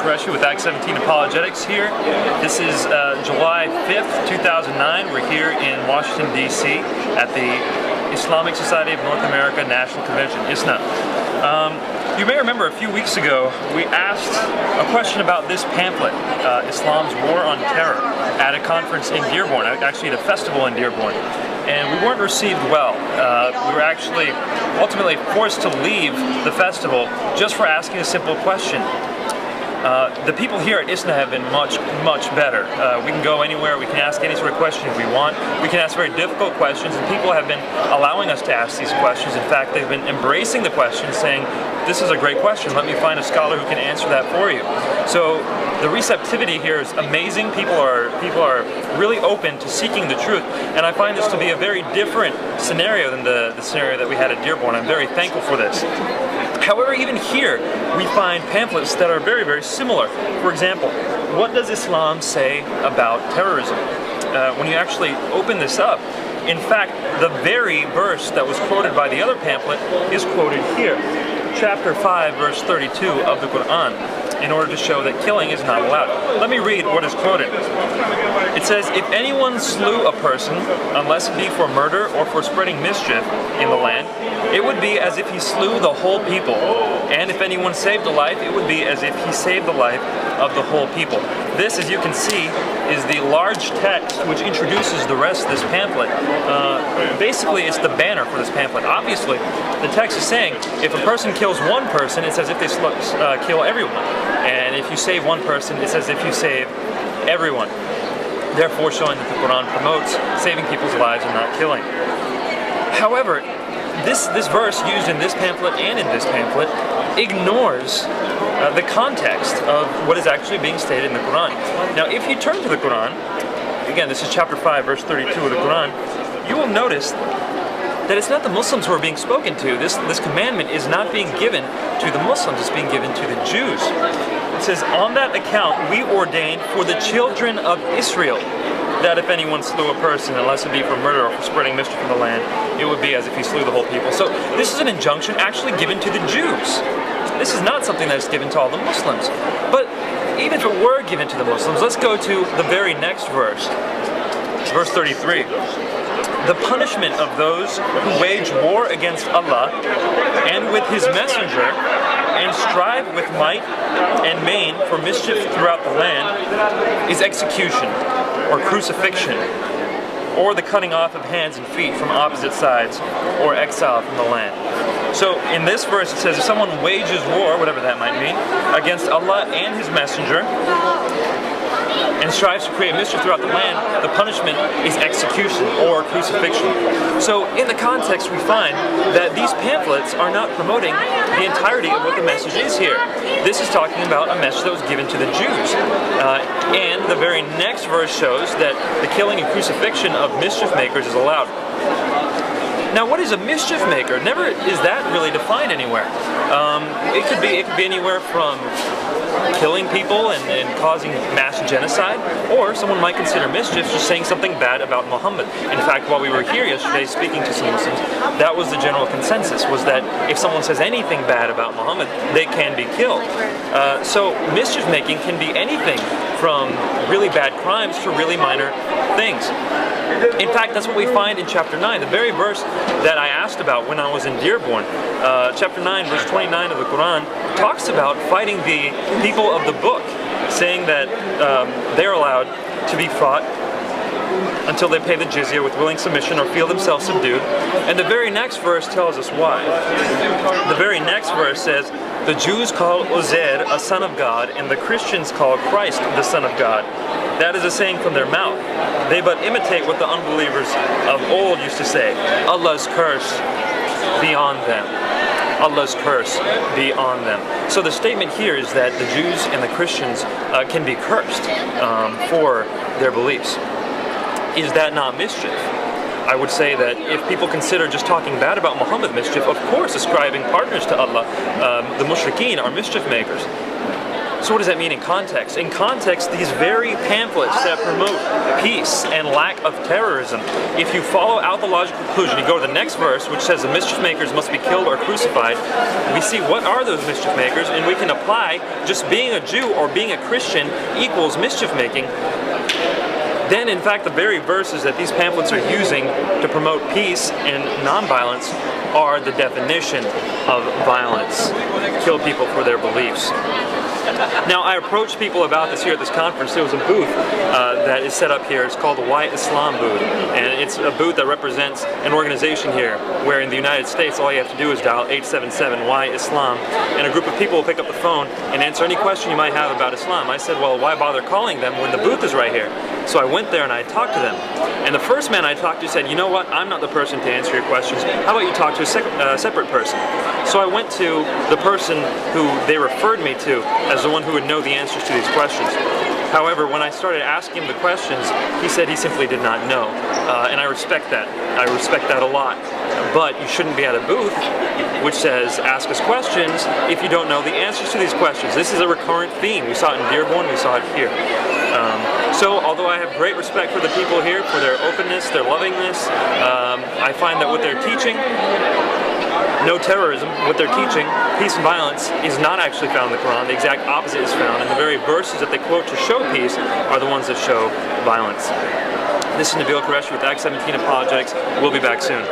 Qureshi with Act 17 Apologetics here. This is July 5th, 2009. We're here in Washington, D.C. at the Islamic Society of North America National Convention, ISNA. You may remember a few weeks ago we asked a question about this pamphlet, Islam's War on Terror, at a conference in Dearborn, actually at a festival in Dearborn. And we weren't received well. We were actually ultimately forced to leave the festival just for asking a simple question. The people here at ISNA have been much better. We can go anywhere, we can ask any sort of question we want, we can ask very difficult questions, and people have been allowing us to ask these questions. In fact, they've been embracing the question, saying, this is a great question, let me find a scholar who can answer that for you. So the receptivity here is amazing. People are really open to seeking the truth, and I find this to be a very different scenario than the scenario that we had at Dearborn. I'm very thankful for this. However, even here, we find pamphlets that are very similar. For example, what does Islam say about terrorism? When you actually open this up, in fact, the very verse that was quoted by the other pamphlet is quoted here. Chapter 5, verse 32 of the Quran, in order to show that killing is not allowed. Let me read what is quoted. It says, if anyone slew a person, unless it be for murder or for spreading mischief in the land, it would be as if he slew the whole people. And if anyone saved a life, it would be as if he saved the life of the whole people. This, as you can see, is the large text which introduces the rest of this pamphlet. Basically, it's the banner for this pamphlet. Obviously, the text is saying, if a person kills one person, it's as if they kill everyone. And if you save one person, it's as if you save everyone. Therefore showing that the Quran promotes saving people's lives and not killing. However, this verse used in this pamphlet and in this pamphlet ignores the context of what is actually being stated in the Quran. Now, if you turn to the Quran, again, this is chapter 5, verse 32 of the Quran, you will notice that it's not the Muslims who are being spoken to. This commandment is not being given to the Muslims, it's being given to the Jews. It says, on that account we ordained for the children of Israel that if anyone slew a person, unless it be for murder or for spreading mischief in the land, it would be as if he slew the whole people. So this is an injunction actually given to the Jews. This is not something that is given to all the Muslims. But even if it were given to the Muslims, let's go to the very next verse, verse 33. The punishment of those who wage war against Allah and with His messenger and strive with might and main for mischief throughout the land is execution or crucifixion, or the cutting off of hands and feet from opposite sides, or exile from the land. So in this verse it says if someone wages war, whatever that might mean, against Allah and His messenger and strives to create mischief throughout the land, the punishment is execution or crucifixion. So in the context we find that these pamphlets are not promoting the entirety of what the message is here. This is talking about a message that was given to the Jews. And the very next verse shows that the killing and crucifixion of mischief makers is allowed. Now, what is a mischief maker? Never is that really defined anywhere. It could be anywhere from killing people and causing mass genocide, or someone might consider mischief just saying something bad about Muhammad. In fact, while we were here yesterday speaking to some Muslims, that was the general consensus, was that if someone says anything bad about Muhammad, they can be killed. So mischief making can be anything from really bad crimes to really minor things. In fact, that's what we find in chapter 9, the very verse that I asked about when I was in Dearborn. Chapter 9, verse 29 of the Quran talks about fighting the people of the book, saying that they're allowed to be fought until they pay the jizya with willing submission or feel themselves subdued. And the very next verse tells us why. The very next verse says, the Jews call Uzair a son of God, and the Christians call Christ the son of God. That is a saying from their mouth. They but imitate what the unbelievers of old used to say. Allah's curse be on them. Allah's curse be on them. So the statement here is that the Jews and the Christians can be cursed for their beliefs. Is that not mischief? I would say that if people consider just talking bad about Muhammad mischief, of course ascribing partners to Allah, the mushrikeen are mischief makers. So what does that mean in context? In context, these very pamphlets that promote peace and lack of terrorism, if you follow out the logical conclusion, you go to the next verse, which says the mischief makers must be killed or crucified, we see what are those mischief makers, and we can apply just being a Jew or being a Christian equals mischief making. Then, in fact, the very verses that these pamphlets are using to promote peace and nonviolence are the definition of violence. Kill people for their beliefs. Now, I approached people about this here at this conference. There was a booth that is set up here. It's called the Why Islam booth, and it's a booth that represents an organization here where in the United States all you have to do is dial 877 Why Islam, and a group of people will pick up the phone and answer any question you might have about Islam. I said, well, why bother calling them when the booth is right here? So I went there and I talked to them. And the first man I talked to said, you know what, I'm not the person to answer your questions. How about you talk to a separate person? So I went to the person who they referred me to as the one who would know the answers to these questions. However, when I started asking him the questions, he said he simply did not know. And I respect that. I respect that a lot. But you shouldn't be at a booth which says, ask us questions if you don't know the answers to these questions. This is a recurrent theme. We saw it in Dearborn, we saw it here. So, although I have great respect for the people here, for their openness, their lovingness, I find that what they're teaching, no terrorism, what they're teaching, peace and violence, is not actually found in the Quran. The exact opposite is found, and the very verses that they quote to show peace are the ones that show violence. This is Nabeel Qureshi with Act 17 Apologetics. We'll be back soon.